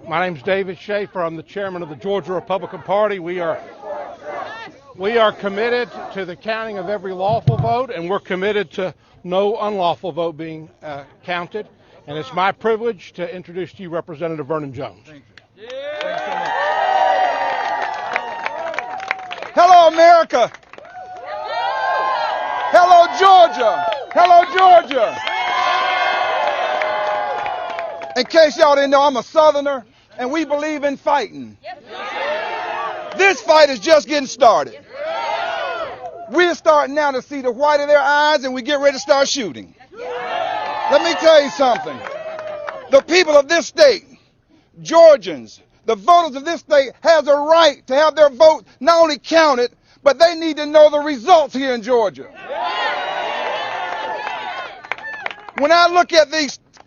My name's David Schaefer. I'm the chairman of the Georgia Republican Party. We are committed to the counting of every lawful vote, and we're committed to no unlawful vote being counted. And it's my privilege to introduce to you Representative Vernon Jones. Thank you. Thanks so much. Hello, America. Hello, Georgia. Hello, Georgia. In case y'all didn't know, I'm a Southerner, and we believe in fighting. This fight is just getting started. We're starting now to see the white of their eyes, and we get ready to start shooting. Let me tell you something. The people of this state, Georgians, the voters of this state, has a right to have their vote not only counted, but they need to know the results here in Georgia. When I look at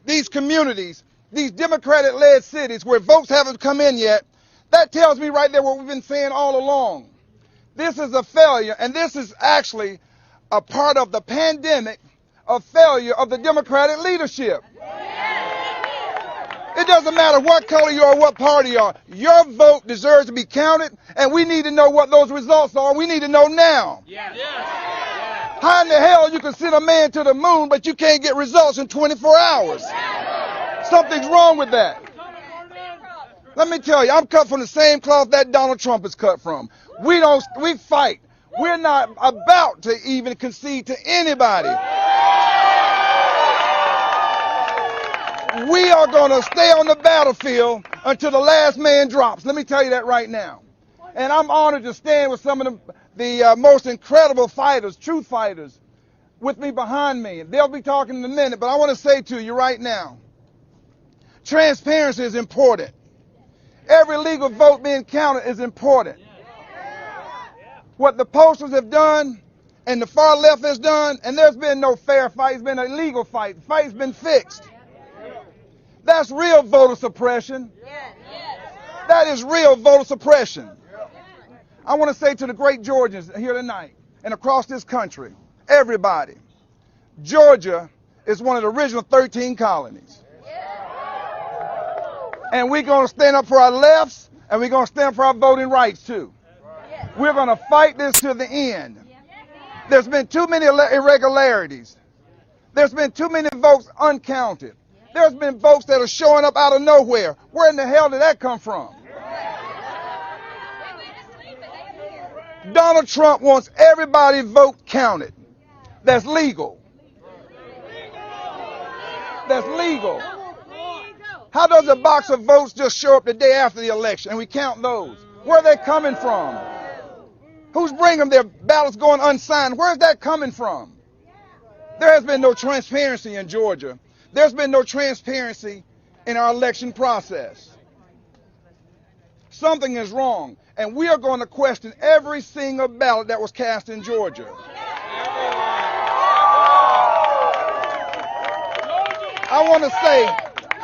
these communities, these Democratic-led cities where votes haven't come in yet, that tells me right there what we've been saying all along. This is a failure, and this is actually a part of the pandemic of failure of the Democratic leadership. It doesn't matter what color you are, what party you are. Your vote deserves to be counted, and we need to know what those results are. We need to know now. How in the hell you can send a man to the moon, but you can't get results in 24 hours? Something's wrong with that. Let me tell you, I'm cut from the same cloth that Donald Trump is cut from. We fight. We're not about to even concede to anybody. We are going to stay on the battlefield until the last man drops. Let me tell you that right now. And I'm honored to stand with some of the most incredible fighters, truth fighters, with me behind me. They'll be talking in a minute, but I want to say to you right now, transparency is important. Every legal vote being counted is important. What the posters have done and the far left has done, and there's been no fair fight, it's been a legal fight. The fight's been fixed. That's real voter suppression. That is real voter suppression. I want to say to the great Georgians here tonight and across this country, everybody, Georgia is one of the original 13 colonies. And we're going to stand up for our lefts, and we're going to stand up for our voting rights too. We're going to fight this to the end. There's been too many irregularities. There's been too many votes uncounted. There's been votes that are showing up out of nowhere. Where in the hell did that come from? Donald Trump wants everybody's vote counted. That's legal. That's legal. How does a box of votes just show up the day after the election and we count those? Where are they coming from? Who's bringing their ballots going unsigned? Where's that coming from? There has been no transparency in Georgia. There's been no transparency in our election process. Something is wrong, and we are going to question every single ballot that was cast in Georgia. I want to say,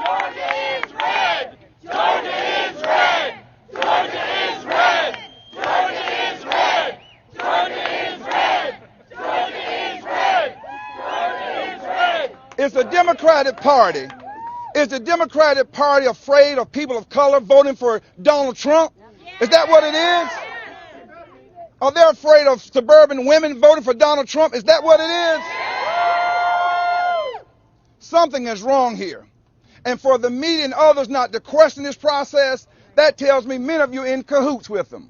Georgia is red! Georgia is red! Georgia is red! Georgia is red! Georgia is red! Georgia is red! Georgia is red! it's the Democratic Party. Is the Democratic Party afraid of people of color voting for Donald Trump? Is that what it is? Are they afraid of suburban women voting for Donald Trump? Is that what it is? Something is wrong here. And for the media and others not to question this process, that tells me many of you are in cahoots with them.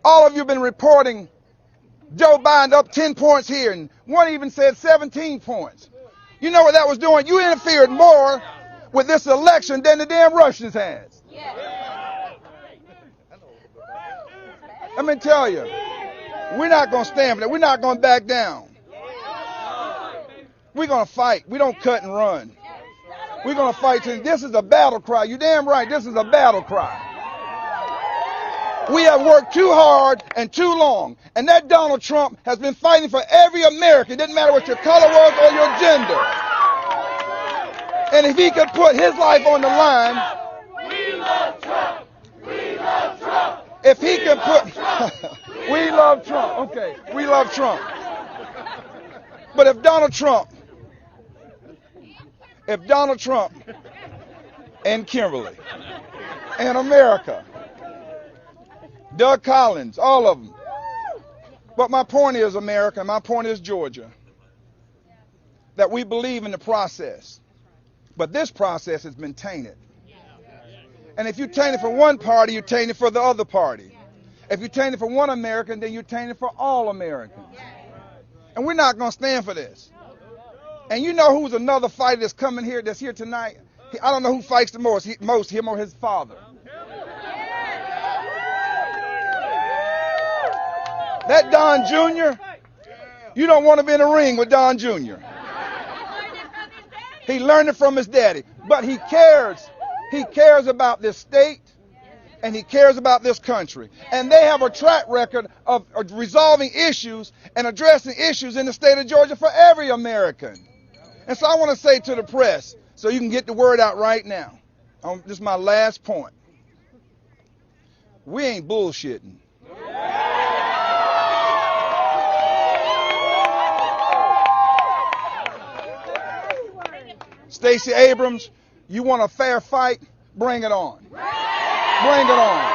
All of you have been reporting Joe Biden up 10 points here, and one even said 17 points. You know what that was doing? You interfered more with this election than the damn Russians has. Let me tell you, we're not going to stand for that. We're not going to back down. We're going to fight. We don't cut and run. We're going to fight. This is a battle cry. You're damn right. This is a battle cry. We have worked too hard and too long. And that Donald Trump has been fighting for every American. It didn't matter what your color was or your gender. And if he could put his life on the line, We love Trump. We love Trump. if he could put, we love Trump. Okay, we love Trump. But if Donald Trump and Kimberly and America, Doug Collins, all of them. But my point is, America, my point is, Georgia, that we believe in the process. But this process has been tainted. And if you taint it for one party, you taint it for the other party. If you taint it for one American, then you taint it for all Americans. And we're not going to stand for this. And you know who's another fighter that's coming here, that's here tonight? I don't know who fights the most, him or his father. That Don Jr., you don't want to be in a ring with Don Jr. He learned it from his daddy. But he cares. He cares about this state, and he cares about this country. And they have a track record of resolving issues and addressing issues in the state of Georgia for every American. And so I want to say to the press, so you can get the word out right now, this is my last point. We ain't bullshitting. Stacey Abrams, you want a fair fight? Bring it on. Bring it on.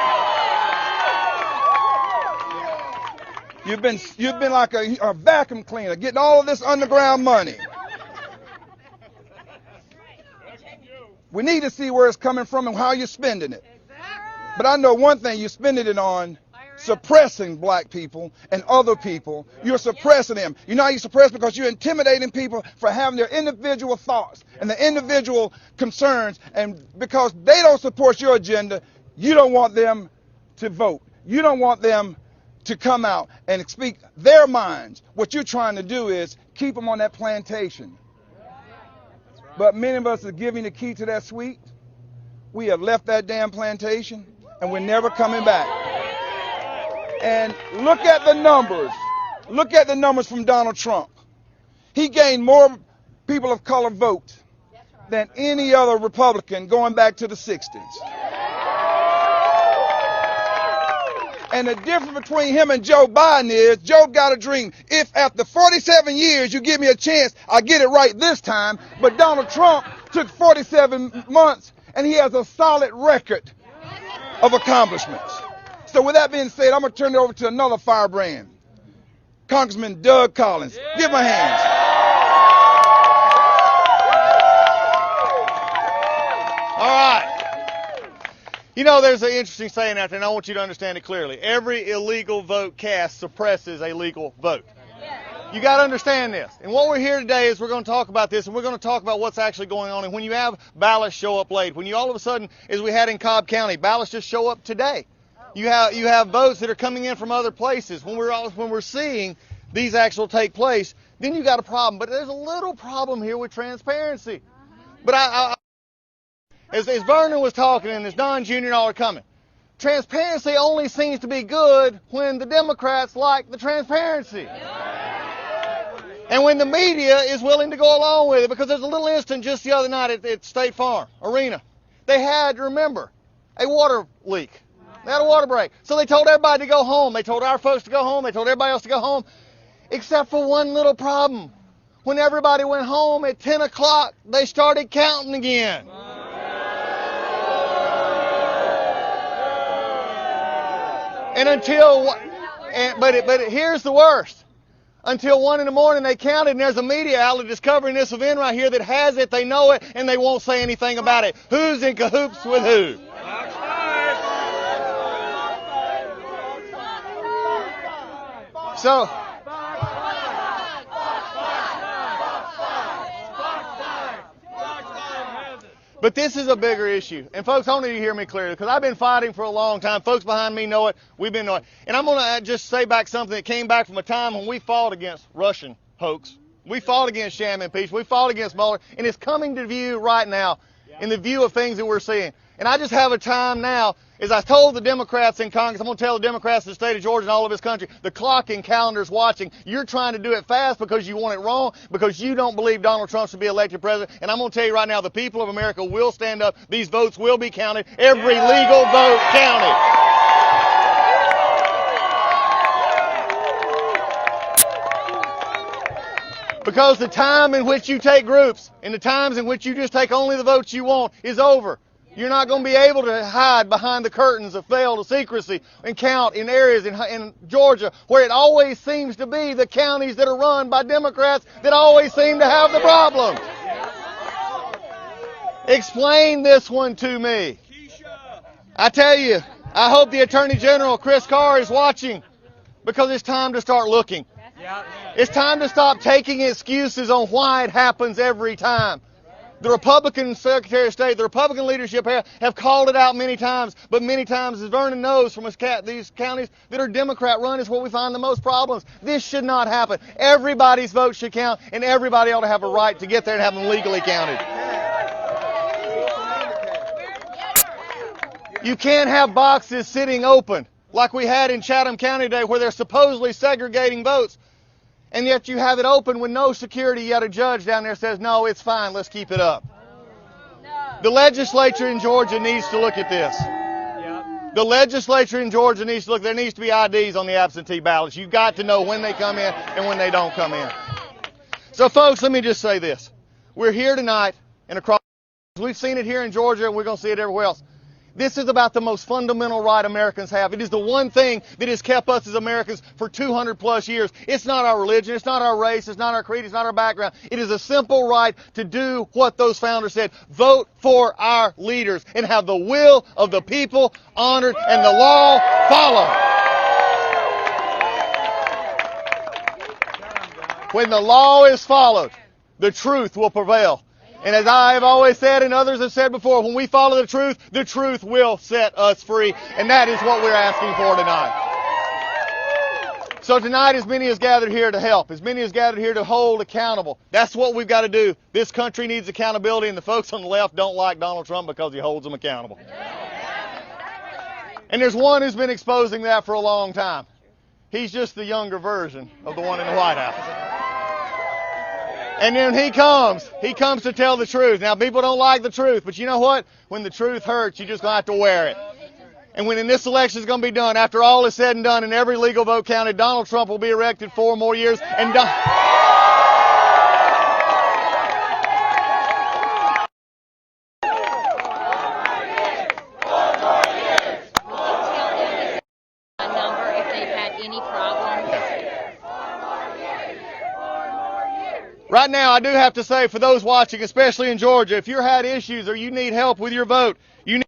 You've been like a vacuum cleaner, getting all of this underground money. We need to see where it's coming from and how you're spending it. But I know one thing, you're spending it on suppressing black people and other people. You're suppressing them. You know how you suppress? Because you're intimidating people for having their individual thoughts and their individual concerns. And because they don't support your agenda, you don't want them to vote. You don't want them to come out and speak their minds. What you're trying to do is keep them on that plantation. But many of us are giving the key to that suite. We have left that damn plantation and we're never coming back. And look at the numbers. Look at the numbers from Donald Trump. He gained more people of color vote than any other Republican going back to the 60s. And the difference between him and Joe Biden is Joe got a dream. If after 47 years you give me a chance, I'll get it right this time. But Donald Trump took 47 months and he has a solid record of accomplishments. So with that being said, I'm going to turn it over to another firebrand, Congressman Doug Collins. Give my hands. All right. You know, there's an interesting saying out there, and I want you to understand it clearly. Every illegal vote cast suppresses a legal vote. You got to understand this. And what we're here today is we're going to talk about this, and we're going to talk about what's actually going on. And when you have ballots show up late, when you all of a sudden, as we had in Cobb County, ballots just show up today. You have votes that are coming in from other places. When we're seeing these actually take place, then you got a problem. But there's a little problem here with transparency. But as Vernon was talking and as Don Jr. and all are coming, transparency only seems to be good when the Democrats like the transparency. And when the media is willing to go along with it, because there's a little incident just the other night at State Farm Arena. They had, remember, a water leak. They had a water break. So they told everybody to go home. They told our folks to go home. They told everybody else to go home. Except for one little problem. When everybody went home at 10 o'clock, they started counting again. And but here's the worst. Until 1 in the morning they counted, and there's a media outlet discovering this event right here that has it, they know it, and they won't say anything about it. Who's in cahoots with who? So, but this is a bigger issue. And folks, I want you to hear me clearly, because I've been fighting for a long time. Folks behind me know it. We've been knowing it. And I'm going to just say back something that came back from a time when we fought against Russian hoax. We fought against sham impeachment. We fought against Mueller. And it's coming to view right now in the view of things that we're seeing. And I just have a time now, as I told the Democrats in Congress, I'm going to tell the Democrats in the state of Georgia and all of this country, the clock and calendar's watching. You're trying to do it fast because you want it wrong, because you don't believe Donald Trump should be elected president. And I'm going to tell you right now, the people of America will stand up. These votes will be counted. Every legal vote counted. Because the time in which you take groups and the times in which you just take only the votes you want is over. You're not going to be able to hide behind the curtains of veil of secrecy and count in areas in Georgia where it always seems to be the counties that are run by Democrats that always seem to have the problems. Explain this one to me. I tell you, I hope the Attorney General, Chris Carr, is watching, because it's time to start looking. It's time to stop taking excuses on why it happens every time. The Republican Secretary of State, the Republican leadership have called it out many times, but many times, as Vernon knows from these counties that are Democrat run, is where we find the most problems. This should not happen. Everybody's vote should count, and everybody ought to have a right to get there and have them legally counted. You can't have boxes sitting open like we had in Chatham County today where they're supposedly segregating votes, and yet you have it open with no security, yet a judge down there says, no, it's fine, let's keep it up. The legislature in Georgia needs to look at this. The legislature in Georgia needs to look. There needs to be IDs on the absentee ballots. You've got to know when they come in and when they don't come in. So, folks, let me just say this. We're here tonight and across. We've seen it here in Georgia, and we're going to see it everywhere else. This is about the most fundamental right Americans have. It is the one thing that has kept us as Americans for 200 plus years. It's not our religion, it's not our race, it's not our creed, it's not our background. It is a simple right to do what those founders said. Vote for our leaders and have the will of the people honored and the law followed. When the law is followed, the truth will prevail. And as I have always said and others have said before, when we follow the truth will set us free. And that is what we're asking for tonight. So tonight, as many as gathered here to help, as many as gathered here to hold accountable, that's what we've got to do. This country needs accountability, and the folks on the left don't like Donald Trump because he holds them accountable. And there's one who's been exposing that for a long time. He's just the younger version of the one in the White House. And then he comes to tell the truth. Now, people don't like the truth, but you know what? When the truth hurts, you just going to have to wear it. And when this election is going to be done, after all is said and done and every legal vote counted, Donald Trump will be elected 4 more years and done. Number if they've had any problems. Right now, I do have to say, for those watching, especially in Georgia, if you've had issues or you need help with your vote, you need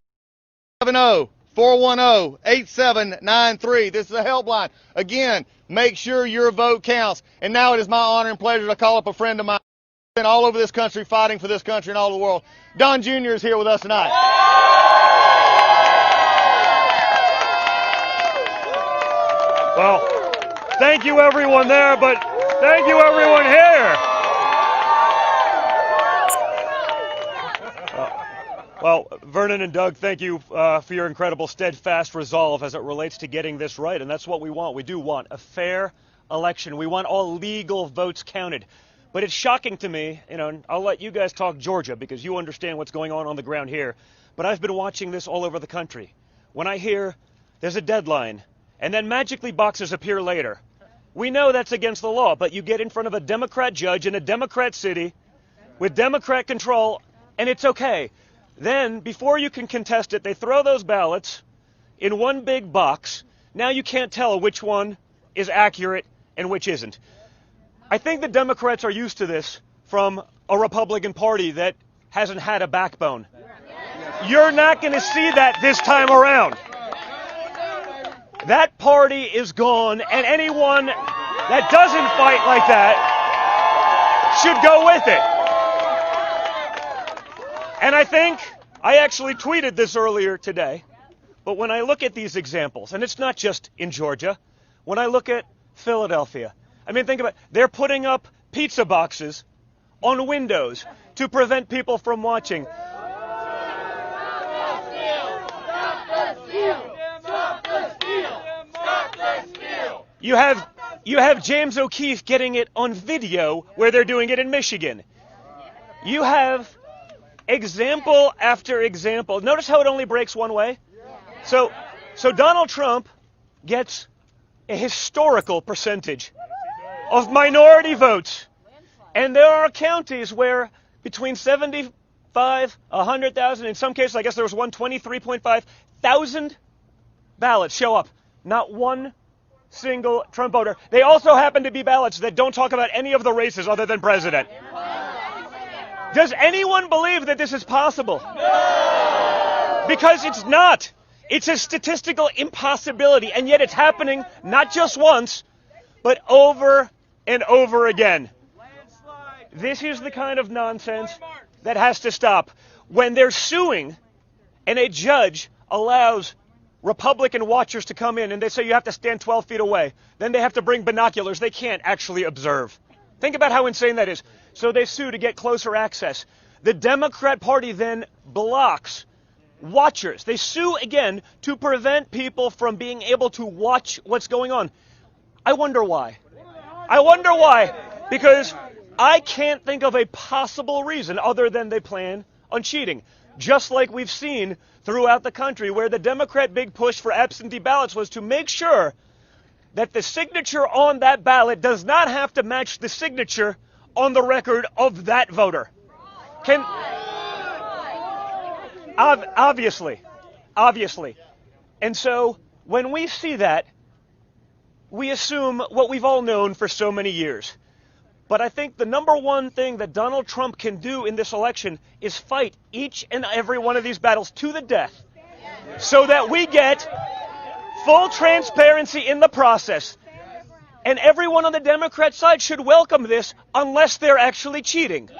770-410-8793. This is a helpline. Again, make sure your vote counts. And now it is my honor and pleasure to call up a friend of mine who's been all over this country, fighting for this country and all over the world. Don Jr. is here with us tonight. Well, thank you everyone there, but thank you everyone here. Well, Vernon and Doug, thank you for your incredible steadfast resolve as it relates to getting this right, and that's what we want. We do want a fair election. We want all legal votes counted. But it's shocking to me, and I'll let you guys talk Georgia because you understand what's going on the ground here, but I've been watching this all over the country. When I hear there's a deadline, and then magically boxes appear later, we know that's against the law, but you get in front of a Democrat judge in a Democrat city with Democrat control, and it's okay. Then, before you can contest it, they throw those ballots in one big box. Now you can't tell which one is accurate and which isn't. I think the Democrats are used to this from a Republican Party that hasn't had a backbone. You're not going to see that this time around. That party is gone, and anyone that doesn't fight like that should go with it. And I actually tweeted this earlier today, but when I look at these examples, and it's not just in Georgia, when I look at Philadelphia, I mean, think about it. They're putting up pizza boxes on windows to prevent people from watching. You have James O'Keefe getting it on video where they're doing it in Michigan. You have example after example. Notice how it only breaks one way? So Donald Trump gets a historical percentage of minority votes. And there are counties where between 75, 100,000, in some cases, I guess there was one, 23.5 thousand ballots show up. Not one single Trump voter. They also happen to be ballots that don't talk about any of the races other than president. Does anyone believe that this is possible? No! Because it's not. It's a statistical impossibility, and yet it's happening not just once, but over and over again. This is the kind of nonsense that has to stop. When they're suing and a judge allows Republican watchers to come in and they say you have to stand 12 feet away, then they have to bring binoculars. They can't actually observe. Think about how insane that is. So they sue to get closer access. The Democrat Party then blocks watchers. They sue again to prevent people from being able to watch what's going on. I wonder why. Because I can't think of a possible reason other than they plan on cheating. Just like we've seen throughout the country where the Democrat big push for absentee ballots was to make sure that the signature on that ballot does not have to match the signature on the record of that voter. Obviously. And so when we see that, we assume what we've all known for so many years. But I think the number one thing that Donald Trump can do in this election is fight each and every one of these battles to the death so that we get full transparency in the process. And everyone on the Democrat side should welcome this unless they're actually cheating.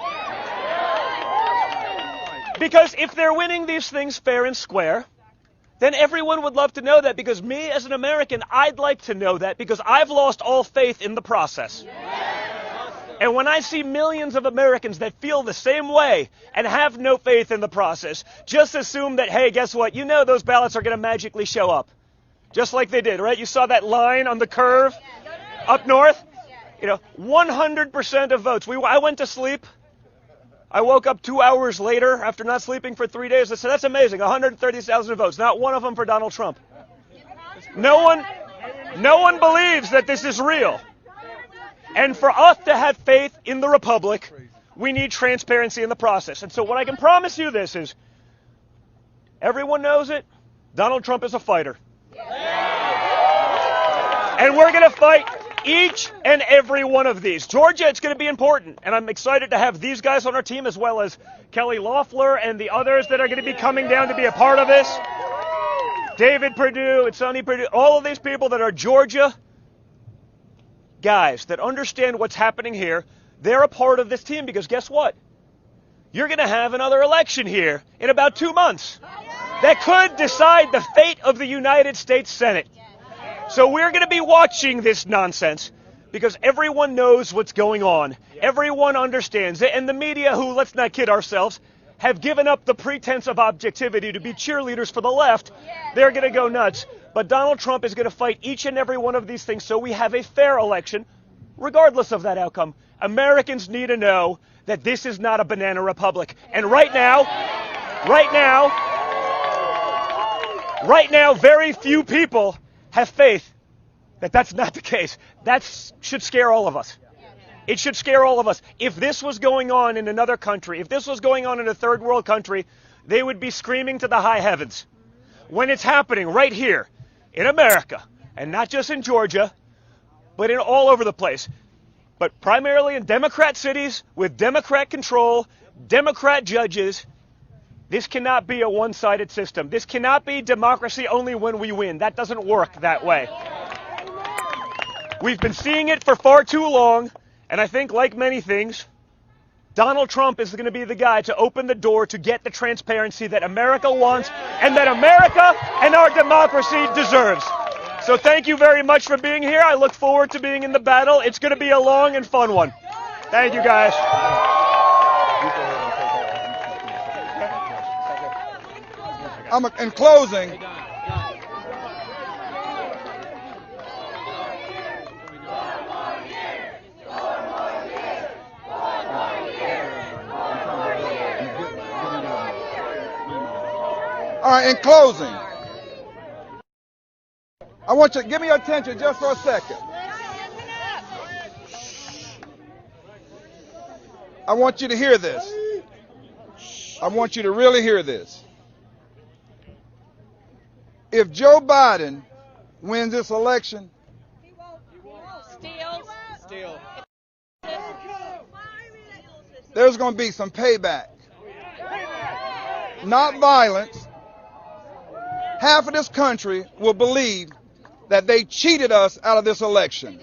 Because if they're winning these things fair and square, then everyone would love to know that, because me as an American, I'd like to know that, because I've lost all faith in the process. And when I see millions of Americans that feel the same way and have no faith in the process, just assume that, hey, guess what? You know those ballots are going to magically show up. Just like they did, right? You saw that line on the curve up north? 100% of votes. I went to sleep. I woke up 2 hours later after not sleeping for 3 days. I said, that's amazing, 130,000 votes. Not one of them for Donald Trump. No one believes that this is real. And for us to have faith in the Republic, we need transparency in the process. And so what I can promise you this is, everyone knows it, Donald Trump is a fighter. And we're going to fight each and every one of these. Georgia, it's going to be important. And I'm excited to have these guys on our team, as well as Kelly Loeffler and the others that are going to be coming down to be a part of this. David Perdue and Sonny Perdue, all of these people that are Georgia guys that understand what's happening here, they're a part of this team, because guess what? You're going to have another election here in about 2 months that could decide the fate of the United States Senate. So we're going to be watching this nonsense because everyone knows what's going on. Everyone understands it. And the media, who, let's not kid ourselves, have given up the pretense of objectivity to be cheerleaders for the left, they're going to go nuts. But Donald Trump is going to fight each and every one of these things so we have a fair election, regardless of that outcome. Americans need to know that this is not a banana republic. And right now, very few people have faith that that's not the case. That should scare all of us. It should scare all of us. If this was going on in another country, if this was going on in a third world country, they would be screaming to the high heavens. When it's happening right here in America, and not just in Georgia, but in all over the place, but primarily in Democrat cities with Democrat control, Democrat judges, this cannot be a one-sided system. This cannot be democracy only when we win. That doesn't work that way. We've been seeing it for far too long, and I think, like many things, Donald Trump is going to be the guy to open the door to get the transparency that America wants and that America and our democracy deserves. So thank you very much for being here. I look forward to being in the battle. It's going to be a long and fun one. Thank you, guys. In closing, right, in closing, I want you to give me your attention just for a second. I want you to hear this. I want you to really hear this. If Joe Biden wins this election, there's going to be some payback. Not violence. Half of this country will believe that they cheated us out of this election.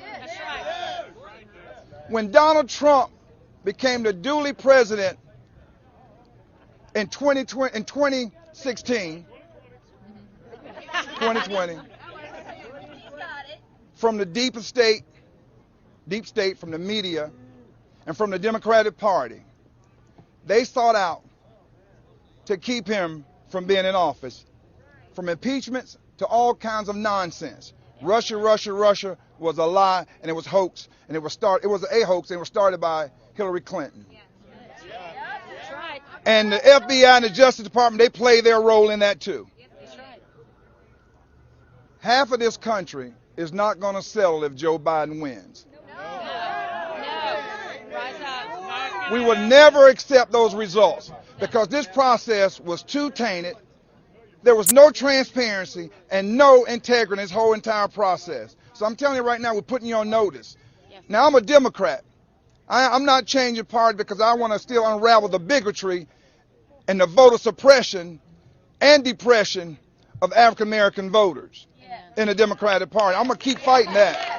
When Donald Trump became the duly president in 2016, 2020, from the deep state, from the media, and from the Democratic Party, they sought out to keep him from being in office, from impeachments to all kinds of nonsense. Russia was a lie, and it was hoax, and it was a hoax, and it was started by Hillary Clinton. And the FBI and the Justice Department, they play their role in that too. Half of this country is not going to settle if Joe Biden wins. We will never accept those results because this process was too tainted. There was no transparency and no integrity in this whole entire process. So I'm telling you right now, we're putting you on notice. Now, I'm a Democrat. I'm not changing party because I want to still unravel the bigotry and the voter suppression and depression of African American voters in the Democratic Party. I'm going to keep fighting that.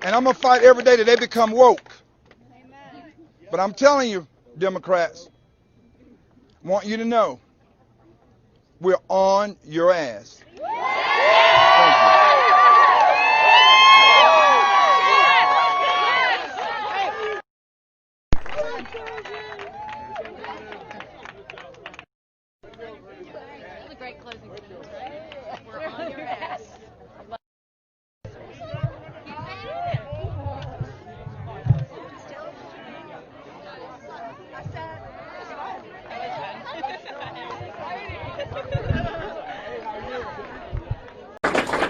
And I'm going to fight every day that they become woke. But I'm telling you, Democrats, I want you to know, we're on your ass. Thank you. That was a great closing sentence, right? We're on your ass.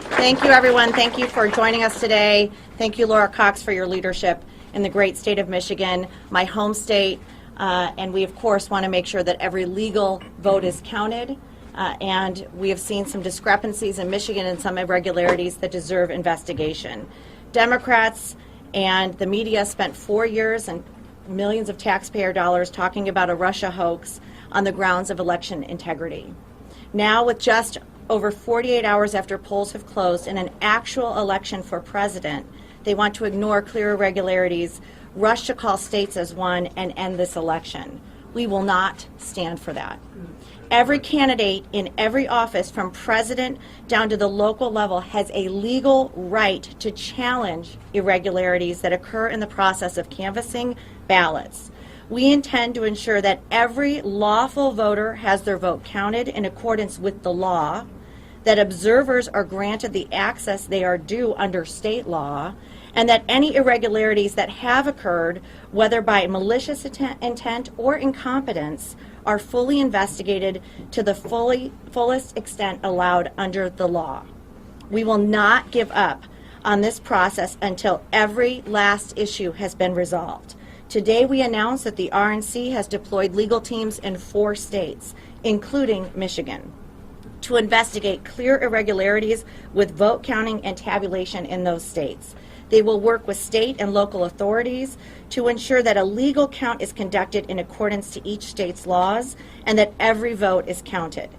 Thank you, everyone. Thank you for joining us today. Thank you, Laura Cox, for your leadership in the great state of Michigan, my home state. And we, of course, want to make sure that every legal vote is counted. And we have seen some discrepancies in Michigan and some irregularities that deserve investigation. Democrats and the media spent 4 years and millions of taxpayer dollars talking about a Russia hoax on the grounds of election integrity. Now, with just over 48 hours after polls have closed in an actual election for president, they want to ignore clear irregularities, rush to call states as one, and end this election. We will not stand for that. Every candidate in every office, from president down to the local level, has a legal right to challenge irregularities that occur in the process of canvassing ballots. We intend to ensure that every lawful voter has their vote counted in accordance with the law, that observers are granted the access they are due under state law, and that any irregularities that have occurred, whether by malicious intent or incompetence, are fully investigated to the fullest extent allowed under the law. We will not give up on this process until every last issue has been resolved. Today we announced that the RNC has deployed legal teams in 4 states, including Michigan, to investigate clear irregularities with vote counting and tabulation in those states. They will work with state and local authorities to ensure that a legal count is conducted in accordance to each state's laws and that every vote is counted.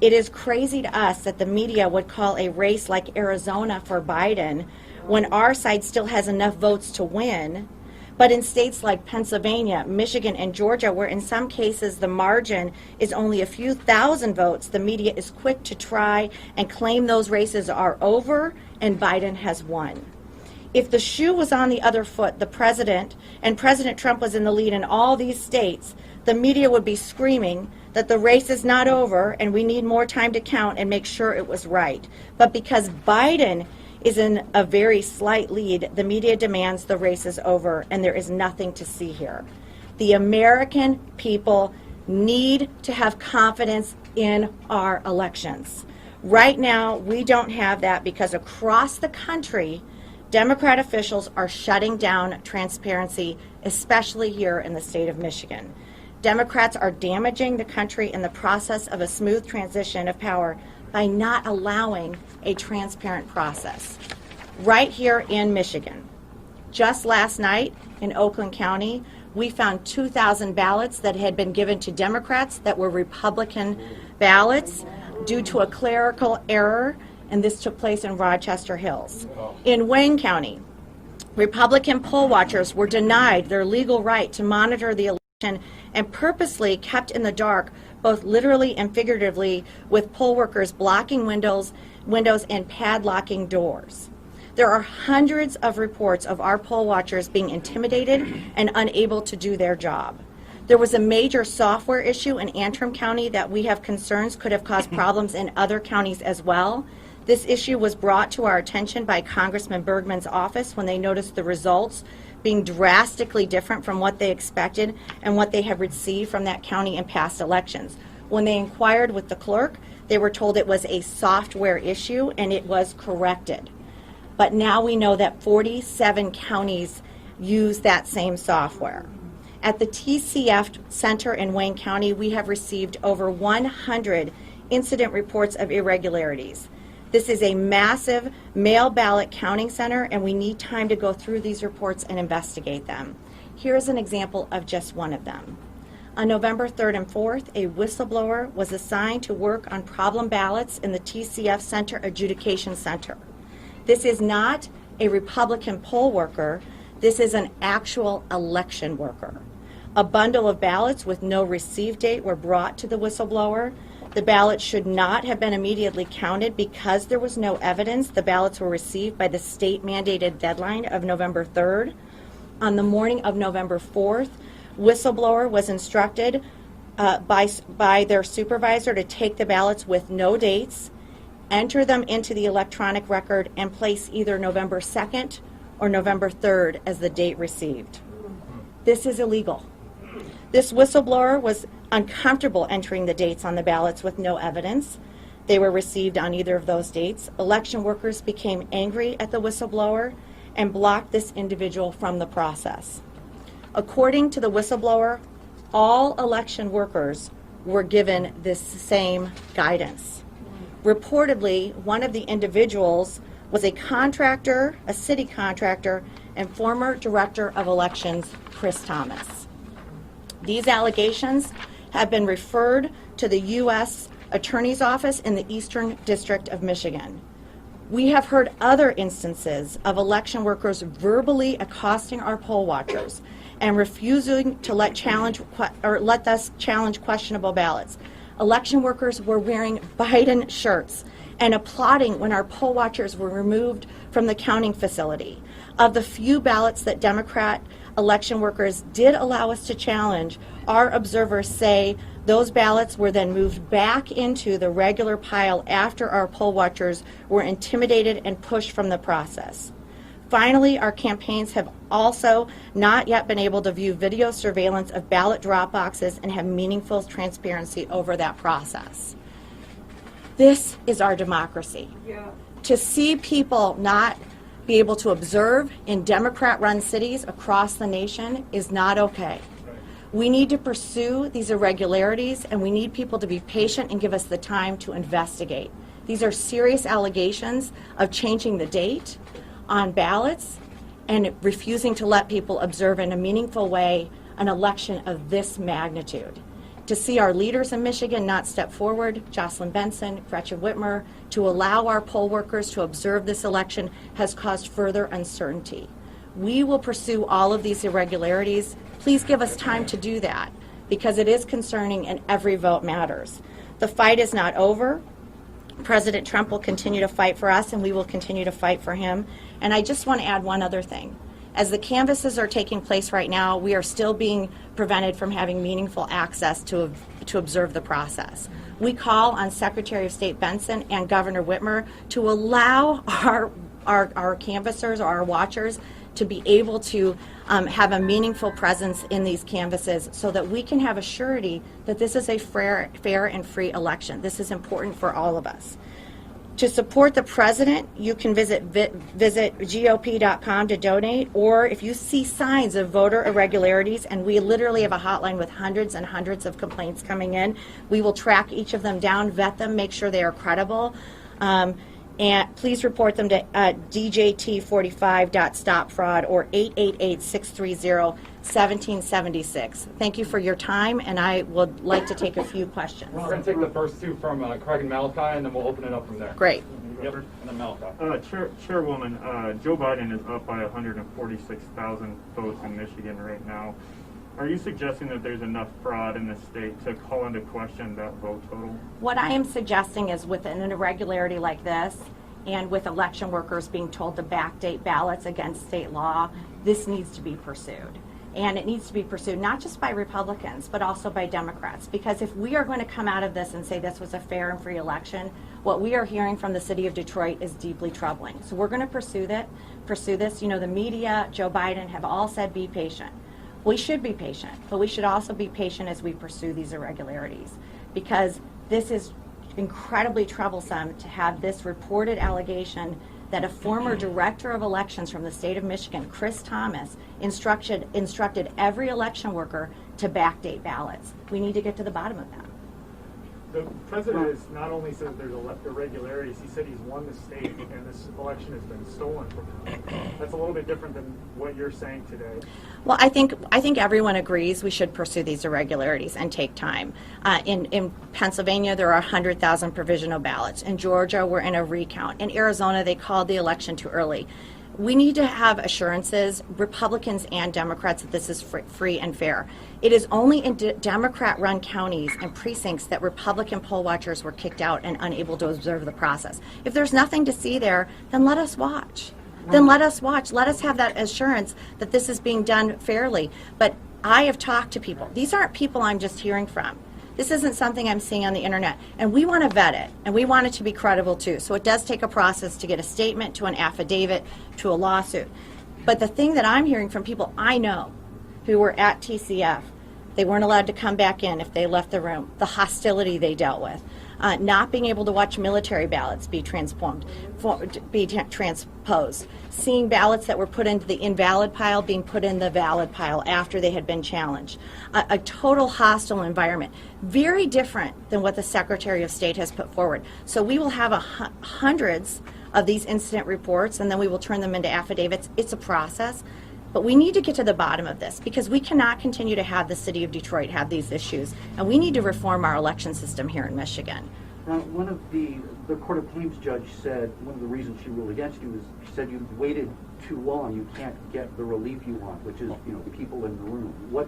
It is crazy to us that the media would call a race like Arizona for Biden when our side still has enough votes to win. But in states like Pennsylvania, Michigan, and Georgia, where in some cases the margin is only a few thousand votes, the media is quick to try and claim those races are over and Biden has won. If the shoe was on the other foot, the president and President Trump was in the lead in all these states, the media would be screaming that the race is not over and we need more time to count and make sure it was right. But because Biden is in a very slight lead, the media demands the race is over and there is nothing to see here. The American people need to have confidence in our elections. Right now, we don't have that because across the country, Democrat officials are shutting down transparency, especially here in the state of Michigan. Democrats are damaging the country in the process of a smooth transition of power by not allowing a transparent process. Right here in Michigan, just last night in Oakland County, we found 2,000 ballots that had been given to Democrats that were Republican ballots due to a clerical error, and this took place in Rochester Hills. In Wayne County, Republican poll watchers were denied their legal right to monitor the election and purposely kept in the dark, both literally and figuratively, with poll workers blocking windows and padlocking doors. There are hundreds of reports of our poll watchers being intimidated and unable to do their job. There was a major software issue in Antrim County that we have concerns could have caused problems in other counties as well. This issue was brought to our attention by Congressman Bergman's office when they noticed the results being drastically different from what they expected and what they have received from that county in past elections. When they inquired with the clerk, they were told it was a software issue and it was corrected. But now we know that 47 counties use that same software. At the TCF Center in Wayne County, we have received over 100 incident reports of irregularities. This is a massive mail ballot counting center, and we need time to go through these reports and investigate them. Here's an example of just one of them. On November 3rd and 4th, a whistleblower was assigned to work on problem ballots in the TCF Center Adjudication Center. This is not a Republican poll worker. This is an actual election worker. A bundle of ballots with no receive date were brought to the whistleblower. The ballots should not have been immediately counted because there was no evidence. The ballots were received by the state mandated deadline of November 3rd. On the morning of November 4th, whistleblower was instructed by their supervisor to take the ballots with no dates, enter them into the electronic record, and place either November 2nd or November 3rd as the date received. This is illegal. This whistleblower was uncomfortable entering the dates on the ballots with no evidence. They were received on either of those dates. Election workers became angry at the whistleblower and blocked this individual from the process. According to the whistleblower, all election workers were given this same guidance. Reportedly, one of the individuals was a contractor, a city contractor, and former director of elections, Chris Thomas. These allegations have been referred to the U.S. Attorney's Office in the Eastern District of Michigan. We have heard other instances of election workers verbally accosting our poll watchers and refusing to let us challenge questionable ballots. Election workers were wearing Biden shirts and applauding when our poll watchers were removed from the counting facility. Of the few ballots that Democrat election workers did allow us to challenge, our observers say those ballots were then moved back into the regular pile after our poll watchers were intimidated and pushed from the process. Finally, our campaigns have also not yet been able to view video surveillance of ballot drop boxes and have meaningful transparency over that process. This is our democracy. Yeah. To see people not be able to observe in Democrat-run cities across the nation is not okay. We need to pursue these irregularities, and we need people to be patient and give us the time to investigate. These are serious allegations of changing the date on ballots and refusing to let people observe in a meaningful way an election of this magnitude. To see our leaders in Michigan not step forward, Jocelyn Benson, Gretchen Whitmer, to allow our poll workers to observe this election has caused further uncertainty. We will pursue all of these irregularities. Please give us time to do that because it is concerning and every vote matters. The fight is not over. President Trump will continue to fight for us and we will continue to fight for him. And I just want to add one other thing. As the canvasses are taking place right now, we are still being prevented from having meaningful access to observe the process. We call on Secretary of State Benson and Governor Whitmer to allow our canvassers or our watchers to be able to have a meaningful presence in these canvases so that we can have a surety that this is a fair and free election. This is important for all of us. To support the president, you can visit GOP.com to donate, or if you see signs of voter irregularities, and we literally have a hotline with hundreds and hundreds of complaints coming in, we will track each of them down, vet them, make sure they are credible. And please report them to DJT45.stopfraud or 888-630-1776. Thank you for your time, and I would like to take a few questions. We're going to take the first two from Craig and Malachi, and then we'll open it up from there. Great. Yep. And then Malachi. Chairwoman, Joe Biden is up by 146,000 votes in Michigan right now. Are you suggesting that there's enough fraud in the state to call into question that vote total? What I am suggesting is with an irregularity like this, and with election workers being told to backdate ballots against state law, this needs to be pursued. And it needs to be pursued not just by Republicans, but also by Democrats. Because if we are going to come out of this and say this was a fair and free election, what we are hearing from the city of Detroit is deeply troubling. So we're going to pursue this. You know, the media, Joe Biden, have all said be patient. We should be patient, but we should also be patient as we pursue these irregularities, because this is incredibly troublesome to have this reported allegation that a former director of elections from the state of Michigan, Chris Thomas, instructed every election worker to backdate ballots. We need to get to the bottom of that. The president has not only said there's irregularities, he said he's won the state and this election has been stolen from him. That's a little bit different than what you're saying today. Well, I think everyone agrees we should pursue these irregularities and take time. In Pennsylvania, there are 100,000 provisional ballots. In Georgia, we're in a recount. In Arizona, they called the election too early. We need to have assurances, Republicans and Democrats, that this is free and fair. It is only in Democrat-run counties and precincts that Republican poll watchers were kicked out and unable to observe the process. If there's nothing to see there, then let us watch. Then let us watch. Let us have that assurance that this is being done fairly. But I have talked to people. These aren't people I'm just hearing from. This isn't something I'm seeing on the internet. And we want to vet it, and we want it to be credible too. So it does take a process to get a statement, to an affidavit, to a lawsuit. But the thing that I'm hearing from people I know who were at TCF, they weren't allowed to come back in if they left the room, the hostility they dealt with, not being able to watch military ballots be transposed, seeing ballots that were put into the invalid pile being put in the valid pile after they had been challenged, a total hostile environment, very different than what the Secretary of State has put forward. So we will have hundreds of these incident reports, and then we will turn them into affidavits. It's a process. But we need to get to the bottom of this, because we cannot continue to have the city of Detroit have these issues, and we need to reform our election system here in Michigan. One of the Court of Claims judge said one of the reasons she ruled against you is she said you've waited too long. You can't get the relief you want, which is the people in the room. What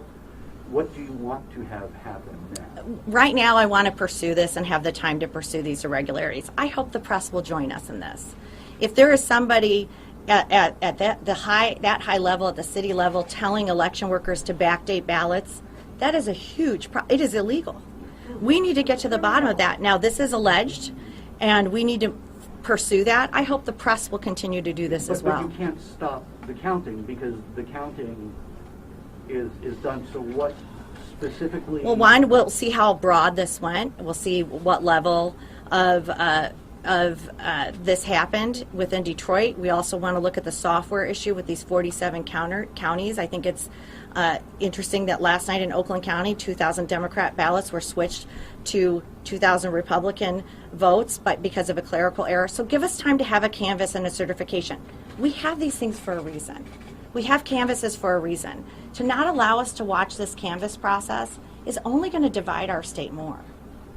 do you want to have happen now? Right now, I want to pursue this and have the time to pursue these irregularities. I hope the press will join us in this. If there is somebody at that high level, at the city level, telling election workers to backdate ballots, that is a huge it is illegal. We need to get to the bottom of that. Now, this is alleged, and we need to pursue that. I hope the press will continue to do this as well. But you can't stop the counting, because the counting is done. So what specifically? Well, one, we'll see how broad this went. We'll see what level of this happened within Detroit. We also want to look at the software issue with these 47 counties. I think it's interesting that last night in Oakland County, 2,000 Democrat ballots were switched to 2,000 Republican votes, but because of a clerical error. So give us time to have a canvass and a certification. We have these things for a reason. We have canvasses for a reason. To not allow us to watch this canvass process is only going to divide our state more.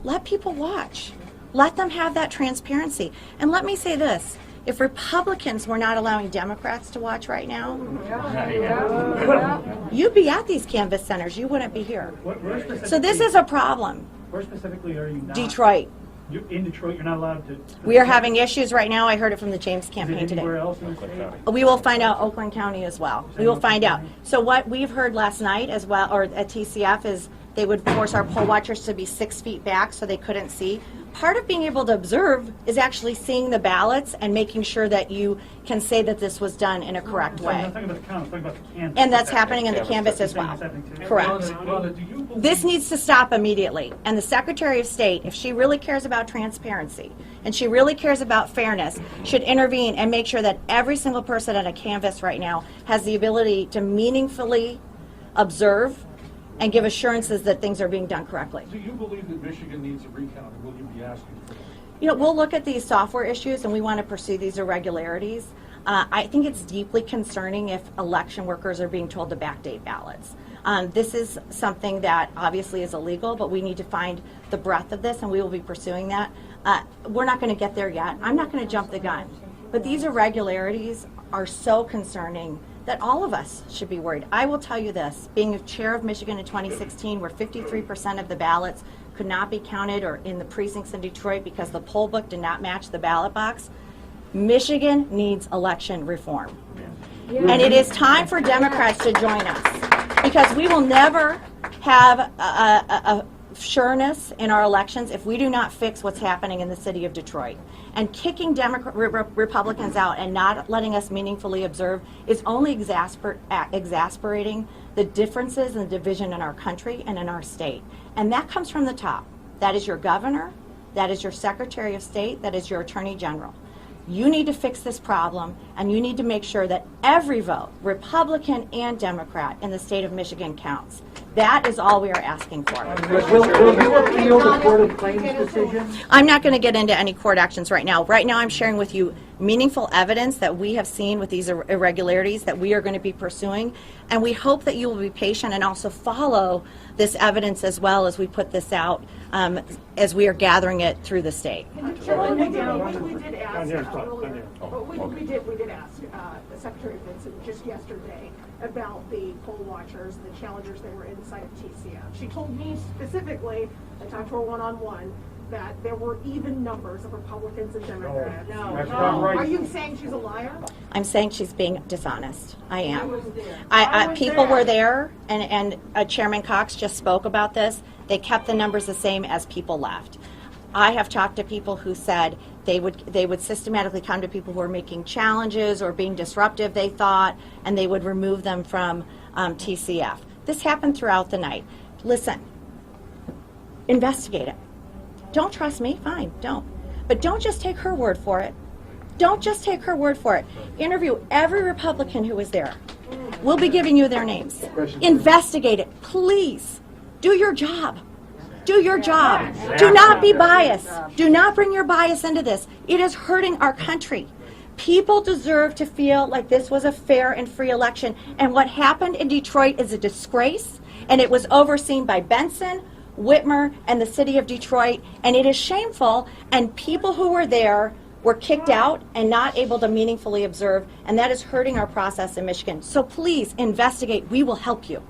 Let people watch. Let them have that transparency. And let me say this, if Republicans were not allowing Democrats to watch right now, you'd be at these canvass centers, you wouldn't be here. So this is a problem. Where specifically are you not? Detroit. In Detroit, you're not allowed to. We are having issues right now. I heard it from the James campaign today. Anywhere else in the state? We will find out Oakland County as well. We will find out. So what we've heard last night as well, or at TCF, is they would force our poll watchers to be 6 feet back so they couldn't see. part of being able to observe is actually seeing the ballots and making sure that you can say that this was done in a correct way. I'm talking about the count, I'm talking about the canvas. And that's happening in the canvas as well. Correct. This needs to stop immediately. And the Secretary of State, if she really cares about transparency and she really cares about fairness, should intervene and make sure that every single person at a canvas right now has the ability to meaningfully observe and give assurances that things are being done correctly. Do you believe that Michigan needs a recount, or will you be asking for it? You know, we'll look at these software issues and we want to pursue these irregularities. I think it's deeply concerning if election workers are being told to backdate ballots. This is something that obviously is illegal, but we need to find the breadth of this and we will be pursuing that. We're not going to get there yet. I'm not going to jump the gun. But these irregularities are so concerning that all of us should be worried. I will tell you this, being a chair of Michigan in 2016, where 53% of the ballots could not be counted or in the precincts in Detroit because the poll book did not match the ballot box, Michigan needs election reform. And it is time for Democrats to join us because we will never have a sureness in our elections if we do not fix what's happening in the city of Detroit. And kicking Republicans out and not letting us meaningfully observe is only exasperating the differences and the division in our country and in our state. And that comes from the top. That is your governor, that is your Secretary of State, that is your Attorney General. You need to fix this problem, and you need to make sure that every vote, Republican and Democrat, in the state of Michigan counts. That is all we are asking for. Will you appeal the Court of Claims decision? I'm not going to get into any court actions right now. Right now I'm sharing with you meaningful evidence that we have seen with these irregularities that we are going to be pursuing, and we hope that you will be patient and also follow this evidence as well as we put this out as we are gathering it through the state. We did ask the Secretary of Vincent just yesterday about the poll watchers, the challengers that were inside of TCF. She told me specifically, I talked to her one-on-one, that there were even numbers of Republicans and Democrats. No. Are you saying she's a liar? I'm saying she's being dishonest. I am. People were there, and Chairman Cox just spoke about this. They kept the numbers the same as people left. I have talked to people who said they would systematically come to people who were making challenges or being disruptive, they thought, and they would remove them from TCF. This happened throughout the night. Listen, investigate it. Don't trust me? Fine, don't. But don't just take her word for it. Don't just take her word for it. Interview every Republican who was there. We'll be giving you their names. Investigate it, please. Do your job. Do your job. Do not be biased. Do not bring your bias into this. It is hurting our country. People deserve to feel like this was a fair and free election. And what happened in Detroit is a disgrace, and it was overseen by Benson, Whitmer, and the city of Detroit, and it is shameful, and people who were there were kicked out and not able to meaningfully observe, and that is hurting our process in Michigan. So please investigate. We will help you.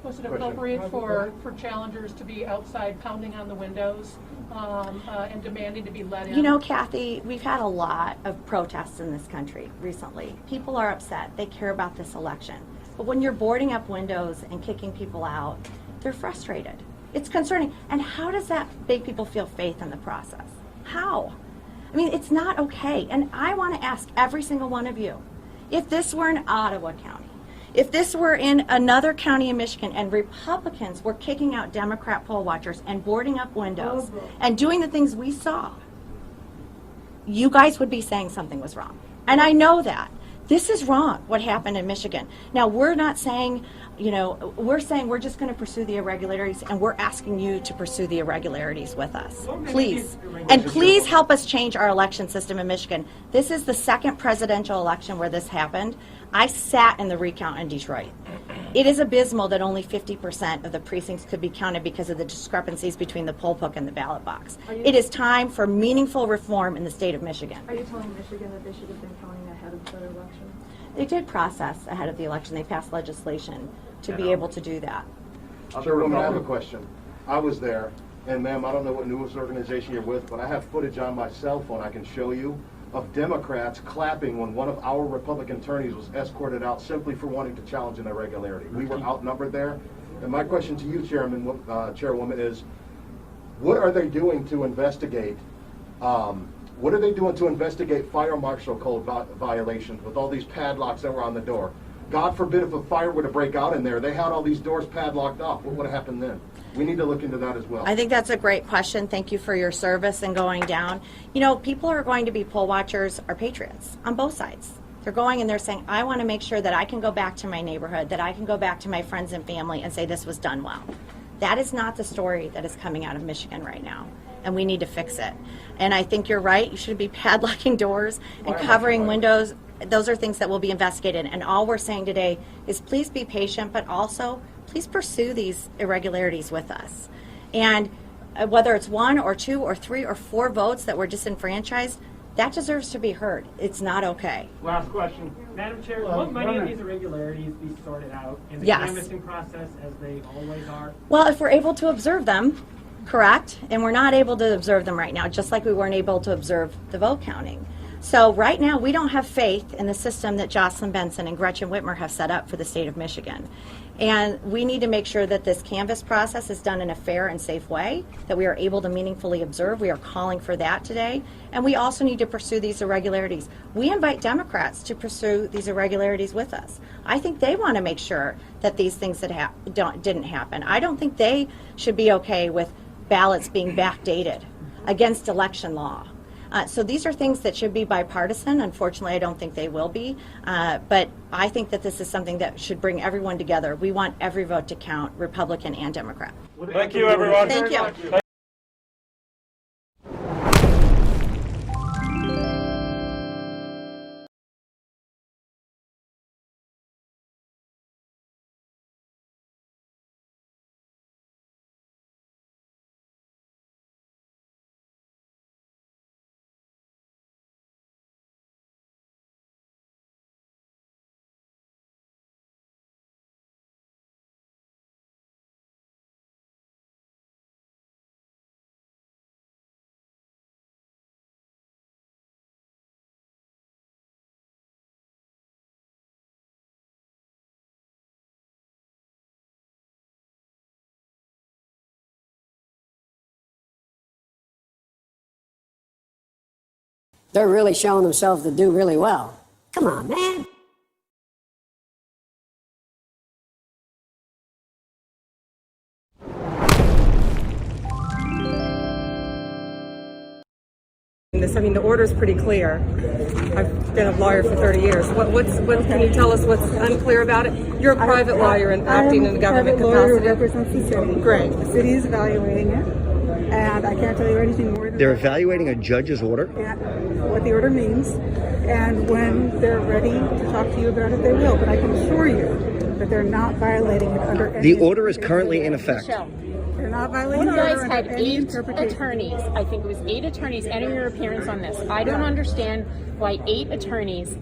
Was it appropriate for challengers to be outside pounding on the windows and demanding to be let in? You know, Kathy, we've had a lot of protests in this country recently. People are upset. They care about this election. But when you're boarding up windows and kicking people out, they're frustrated. It's concerning. And how does that make people feel faith in the process? How? I mean, it's not okay. And I want to ask every single one of you, if this were in Ottawa County, if this were in another county in Michigan and Republicans were kicking out Democrat poll watchers and boarding up windows and doing the things we saw, you guys would be saying something was wrong. And I know that. This is wrong, what happened in Michigan. Now, we're not saying, you know, we're saying we're just going to pursue the irregularities, and we're asking you to pursue the irregularities with us. Please. And please help us change our election system in Michigan. This is the second presidential election where this happened. I sat in the recount in Detroit. It is abysmal that only 50% of the precincts could be counted because of the discrepancies between the poll book and the ballot box. It is time for meaningful reform in the state of Michigan. Are you telling Michigan that they should have been counting ahead of the election? They did process ahead of the election. They passed legislation to be able to do that. Chairwoman, I have a question. I was there, and ma'am, I don't know what news organization you're with, but I have footage on my cell phone I can show you of Democrats clapping when one of our Republican attorneys was escorted out simply for wanting to challenge an irregularity. We were outnumbered there. And my question to you, Chairwoman, is What are they doing to investigate? What are they doing to investigate fire marshal code violations with all these padlocks that were on the door? God forbid if a fire were to break out in there, they had all these doors padlocked off. What would have happened then? We need to look into that as well. I think that's a great question. Thank you for your service and going down. You know, people are going to be poll watchers or patriots on both sides. They're going and they're saying, I want to make sure that I can go back to my neighborhood, that I can go back to my friends and family and say this was done well. That is not the story that is coming out of Michigan right now, and we need to fix it. And I think you're right. You should be padlocking doors and covering windows. Those are things that will be investigated. And all we're saying today is please be patient, but also please pursue these irregularities with us. And whether it's 1 or 2 or 3 or 4 votes that were disenfranchised, that deserves to be heard. It's not okay. Last question. Madam Chair, will many of these irregularities be sorted out in the canvassing process as they always are? Well, if we're able to observe them, correct, and we're not able to observe them right now, just like we weren't able to observe the vote counting. So right now, we don't have faith in the system that Jocelyn Benson and Gretchen Whitmer have set up for the state of Michigan. And we need to make sure that this canvass process is done in a fair and safe way, that we are able to meaningfully observe. We are calling for that today. And we also need to pursue these irregularities. We invite Democrats to pursue these irregularities with us. I think they want to make sure that these things that didn't happen. I don't think they should be okay with ballots being backdated against election law. So these are things that should be bipartisan. Unfortunately, I don't think they will be. But I think that this is something that should bring everyone together. We want every vote to count, Republican and Democrat. Thank you, everyone. Thank you. They're really showing themselves to do really well. Come on, man. I mean, the order's pretty clear. I've been a lawyer for 30 years. What can you tell us what's unclear about it? You're a private lawyer and acting in a government capacity. I'm a private lawyer who represents the city. Great. The city is evaluating it, and I can't tell you anything more than They're evaluating a judge's order? Yeah, what the order means, and when they're ready to talk to you about it, they will. But I can assure you that they're not violating it under any... The order is currently in effect. They're not violating You the guys order had under any 8 interpretation. attorneys. I think it was 8 attorneys entering your appearance on this. I don't understand why 8 attorneys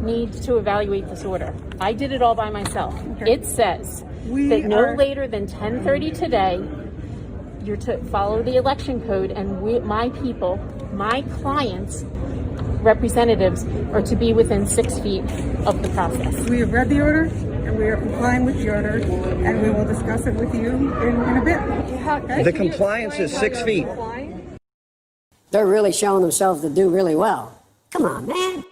need to evaluate this order. I did it all by myself. Okay. It says that no later than 10:30 today, you're to follow the election code, and my people, my clients, representatives, are to be within 6 feet of the process. We have read the order, and we are complying with the order, and we will discuss it with you in a bit. Okay? The compliance is 6 feet. They're really showing themselves to do really well. Come on, man.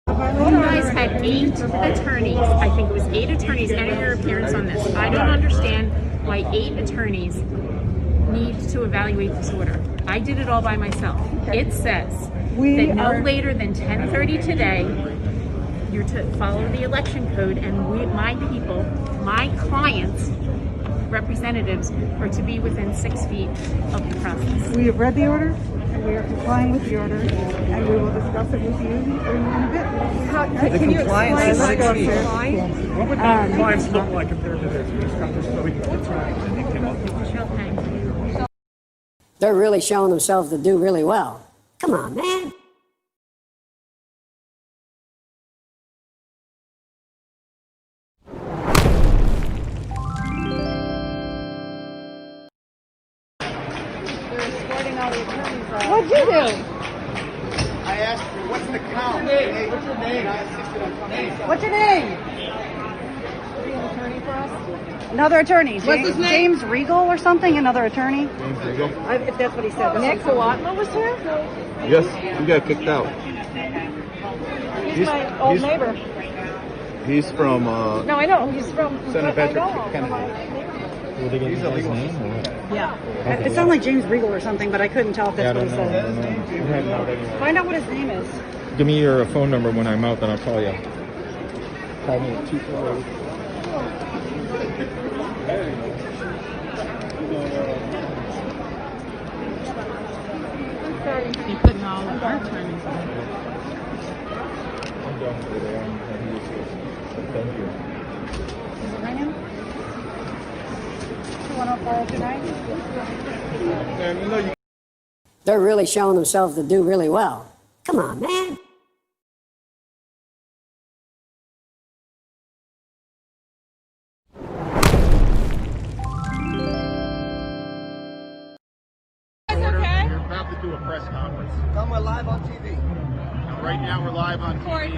You guys had 8 attorneys. I think it was 8 attorneys entering your appearance on this. I don't understand why 8 attorneys need to evaluate this order. I did it all by myself. It says that no later than 10:30 today, you're to follow the election code, and my people, my clients, representatives, are to be within 6 feet of the process. We have read the order, and we are complying with the order, and we will discuss it with you in a bit. The compliance is 6 feet. What would that compliance look like compared to this? So we can get They're really showing themselves to do really well. Come on, man. What'd you do? I asked you, what's the count? What's your name? What's your name? Another attorney. What's his name? James Regal or something? Another attorney? James Regal? If that's what he said. Nick Galotma was here? Yes, he got kicked out. He's my old neighbor. He's from, No, I know. He's from Senator Patrick I know. Kennedy. He's a legal name? Yeah. It sounded like James Regal or something, but I couldn't tell if that's what he said. Find out what his name is. Give me your phone number when I'm out, then I'll call you. Call me at 248. You're putting all of our attorneys on. I'm done with it. Thank you. Is it ringing? 210-429? They're really showing themselves to do really well. Come on, man. We're about to do a press conference. Come, we're live on TV. Now, right now we're live on TV.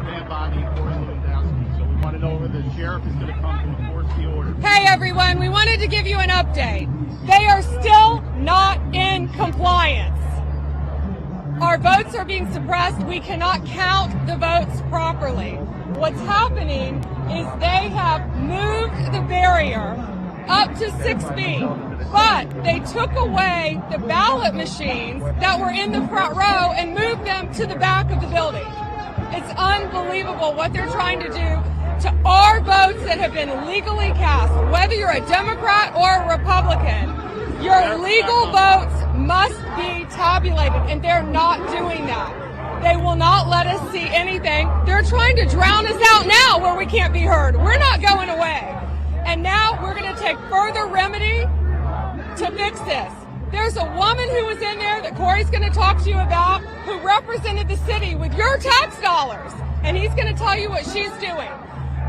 Van Body, Corey Lewandowski. So we want to know whether the sheriff is going to come to enforce the order. Hey everyone, we wanted to give you an update. They are still not in compliance. Our votes are being suppressed. We cannot count the votes properly. What's happening is they have moved the barrier up to 6 feet, but they took away the ballot machines that were in the front row and moved them to the back of the building. It's unbelievable what they're trying to do to our votes that have been legally cast. Whether you're a Democrat or a Republican, your legal votes must be tabulated, and they're not doing that. They will not let us see anything. They're trying to drown us out now where we can't be heard. We're not going away. And now we're going to take further remedy to fix this. There's a woman who was in there that Corey's going to talk to you about who represented the city with your tax dollars, and he's going to tell you what she's doing.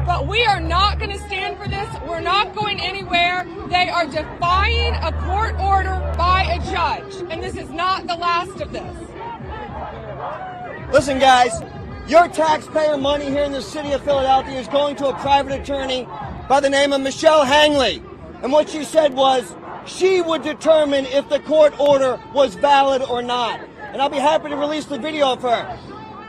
But we are not going to stand for this. We're not going anywhere. They are defying a court order by a judge, and this is not the last of this. Listen, guys, your taxpayer money here in the city of Philadelphia is going to a private attorney by the name of Michelle Hangley. And what she said was she would determine if the court order was valid or not. And I'll be happy to release the video of her.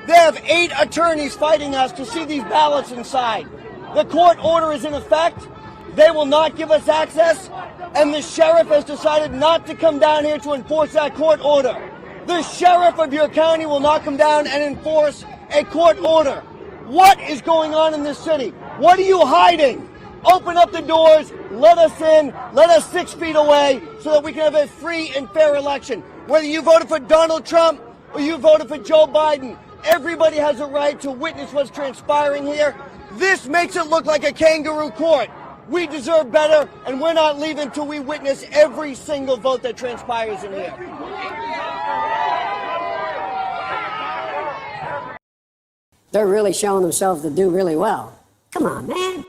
They have 8 attorneys fighting us to see these ballots inside. The court order is in effect. They will not give us access, and the sheriff has decided not to come down here to enforce that court order. The sheriff of your county will not come down and enforce a court order. What is going on in this city? What are you hiding? Open up the doors, let us in, let us 6 feet away so that we can have a free and fair election. Whether you voted for Donald Trump or you voted for Joe Biden, everybody has a right to witness what's transpiring here. This makes it look like a kangaroo court. We deserve better, and we're not leaving until we witness every single vote that transpires in here. They're really showing themselves to do really well. Come on, man.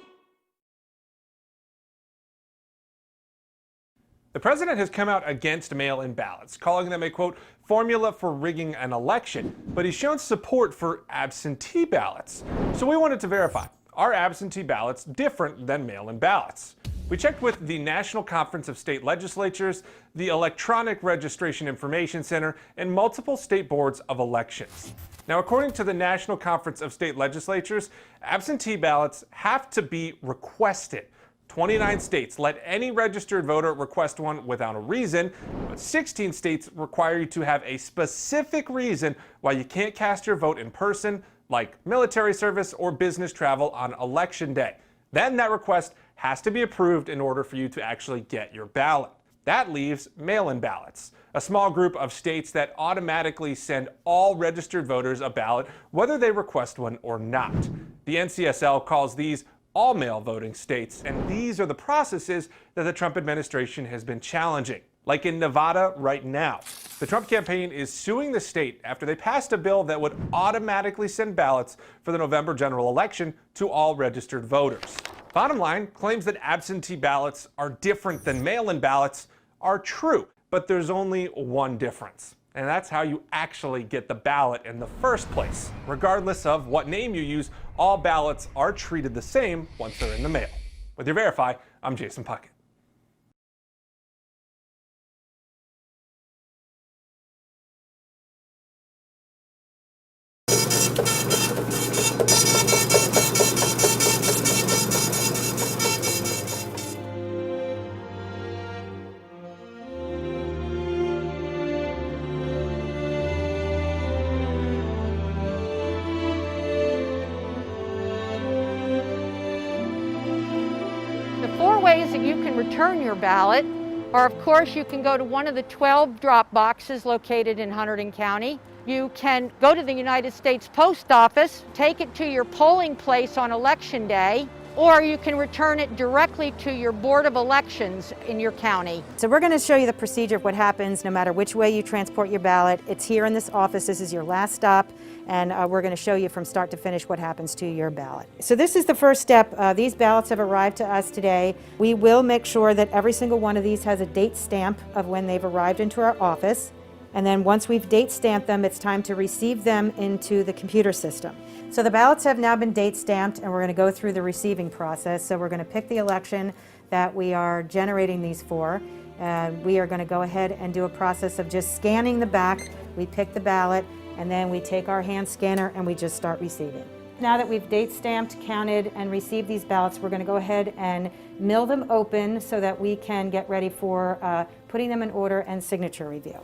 The president has come out against mail-in ballots, calling them a, quote, formula for rigging an election, but he's shown support for absentee ballots. So we wanted to verify, are absentee ballots different than mail-in ballots? We checked with the National Conference of State Legislatures, the Electronic Registration Information Center, and multiple state boards of elections. Now, according to the National Conference of State Legislatures, absentee ballots have to be requested. 29 states let any registered voter request one without a reason, but 16 states require you to have a specific reason why you can't cast your vote in person, like military service or business travel on election day. Then that request has to be approved in order for you to actually get your ballot. That leaves mail-in ballots, a small group of states that automatically send all registered voters a ballot, whether they request one or not. The NCSL calls these all-mail voting states, and these are the processes that the Trump administration has been challenging. Like in Nevada right now. The Trump campaign is suing the state after they passed a bill that would automatically send ballots for the November general election to all registered voters. Bottom line, claims that absentee ballots are different than mail-in ballots are true, but there's only one difference. And that's how you actually get the ballot in the first place. Regardless of what name you use, all ballots are treated the same once they're in the mail. With your Verify, I'm Jason Puckett. The 4 ways that you can return your ballot are, of course, you can go to one of the 12 drop boxes located in Hunterdon County. You can go to the United States Post Office, take it to your polling place on Election Day, or you can return it directly to your Board of Elections in your county. So we're going to show you the procedure of what happens no matter which way you transport your ballot. It's here in this office. This is your last stop, and we're going to show you from start to finish what happens to your ballot. So this is the first step. These ballots have arrived to us today. We will make sure that every single one of these has a date stamp of when they've arrived into our office. And then once we've date stamped them, it's time to receive them into the computer system. So the ballots have now been date stamped, and we're going to go through the receiving process. So we're going to pick the election that we are generating these for. We are going to go ahead and do a process of just scanning the back. We pick the ballot, and then we take our hand scanner and we just start receiving. Now that we've date stamped, counted, and received these ballots, we're going to go ahead and mill them open so that we can get ready for putting them in order and signature review.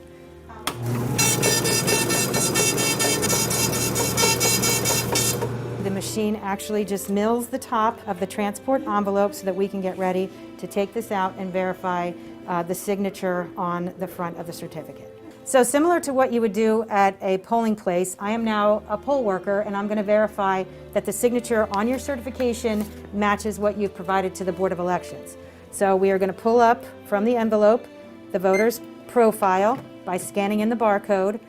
The machine actually just mills the top of the transport envelope so that we can get ready to take this out and verify the signature on the front of the certificate. So similar to what you would do at a polling place, I am now a poll worker, and I'm going to verify that the signature on your certification matches what you've provided to the Board of Elections. So we are going to pull up from the envelope the voter's profile by scanning in the barcode,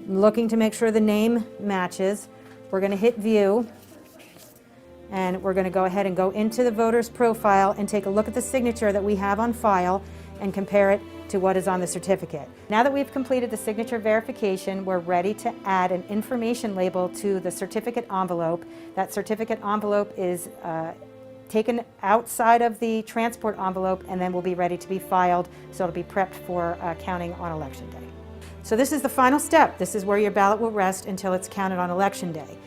looking to make sure the name matches. We're going to hit view, and we're going to go ahead and go into the voter's profile and take a look at the signature that we have on file and compare it to what is on the certificate. Now that we've completed the signature verification, we're ready to add an information label to the certificate envelope. That certificate envelope is taken outside of the transport envelope and then will be ready to be filed, so it'll be prepped for counting on Election Day. So this is the final step. This is where your ballot will rest until it's counted on Election Day.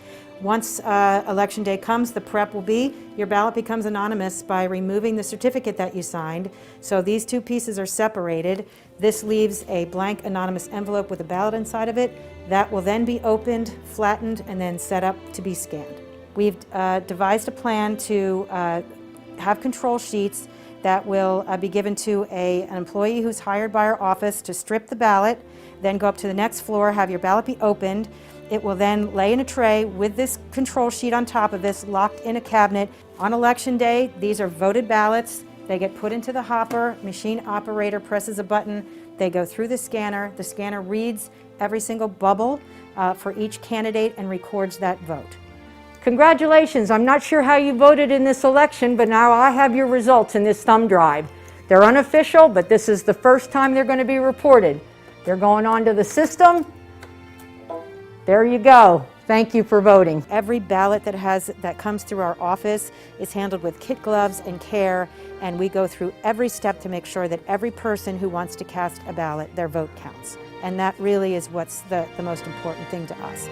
Once Election Day comes, the prep will be, your ballot becomes anonymous by removing the certificate that you signed. So these two pieces are separated. This leaves a blank anonymous envelope with a ballot inside of it. That will then be opened, flattened, and then set up to be scanned. We've devised a plan to have control sheets that will be given to an employee who's hired by our office to strip the ballot, then go up to the next floor, have your ballot be opened. It will then lay in a tray with this control sheet on top of this, locked in a cabinet. On Election Day, these are voted ballots. They get put into the hopper, machine operator presses a button, they go through the scanner reads every single bubble for each candidate and records that vote. Congratulations, I'm not sure how you voted in this election, but now I have your results in this thumb drive. They're unofficial, but this is the first time they're going to be reported. They're going onto the system. There you go. Thank you for voting. Every ballot that comes through our office is handled with kid gloves and care, and we go through every step to make sure that every person who wants to cast a ballot, their vote counts. And that really is what's the most important thing to us.